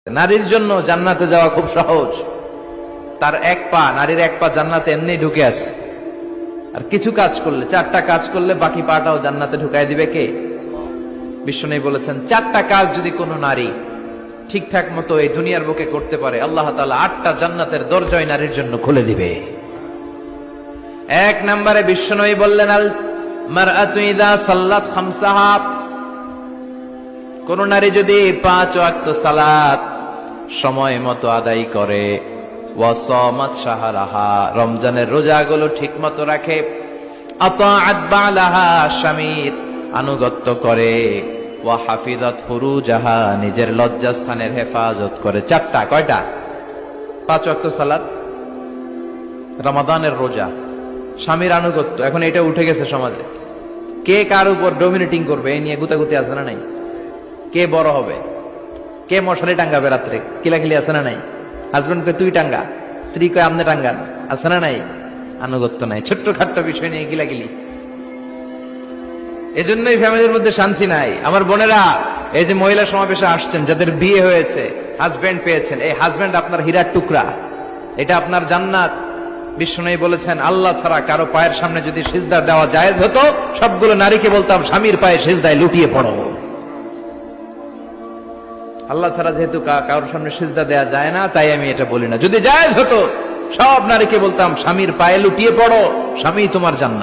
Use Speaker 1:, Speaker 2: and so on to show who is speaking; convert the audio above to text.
Speaker 1: নারীর জন্য জান্নাতে যাওয়া খুব সহজ। তার এক পা, নারীর এক পা জান্নাতে এমনি ঢুকে আছে। আর কিছু কাজ করলে, 4টা কাজ করলে বাকি পাটাও জান্নাতে ঢুকাই দিবে কে? বিশ্বনবী বলেছেন 4টা কাজ যদি কোনো নারী ঠিকঠাক মতো এই দুনিয়ার বুকে করতে পারে, আল্লাহ তাআলা 8টা জান্নাতের দরজাই নারীর জন্য খুলে দিবে। এক নম্বরে বিশ্বনবী বললেন, আল মারআতু ইযা সাল্লাত খামসাহা, কোন নারী যদি 5 ওয়াক্ত সালাত সময় মতো আদায় করে, ওয়া সামাত শাহরাহা, রমজানের রোজাগুলো ঠিক মতো রাখে, আতাআত বালাহা, স্বামীর আনুগত্য করে, ওয়া হাফিজাত ফুরুজাহা, নিজের লজ্জাস্থানের হেফাজত করে। 4টা, কয়টা? 5 ওয়াক্ত সালাত, রমাদানের রোজা, স্বামীর আনুগত্য। এখন এটা উঠে গেছে সমাজে। কে কার উপর ডমিনেটিং করবে এই নিয়ে গুতাগুতি আছে না নাই? কে বড় হবে, কে মশারি টাঙ্গাবে রাত্রে, কিলাকিলি আছে না নাই? হাজবেন্ড কে তুই টাঙ্গা, স্ত্রী কে আমনে টাঙ্গান, আছে না নাই? আনুগত্য নাই, ছোট্ট খাট্ট বিষয় নিয়ে কিলাকিলি। এজন্যই ফ্যামিলির মধ্যে শান্তি নাই। আমার বোনেরা, এই যে মহিলা সমাবেশে আসছেন, যাদের বিয়ে হয়েছে, হাজবেন্ড পেয়েছেন, এই হাজবেন্ড আপনার হীরার টুকরা, এটা আপনার জান্নাত। বিশ্বনবী বলেছেন, আল্লাহ ছাড়া কারো পায়ের সামনে যদি সিজদা দেওয়া জায়েজ হতো, সবগুলো নারীকে বলতাম স্বামীর পায়ে সিজদায় লুটিয়ে পড়ো। আল্লাহ ছাড়া যেহেতু কারোর সামনে সিজদা দেয়া যায় না, তাই আমি এটা বলি না। যদি জায়েজ হতো, সব নারীকে বলতাম স্বামীর পায়ে লুটিয়ে পড়ো, স্বামী তোমার জান্নাত।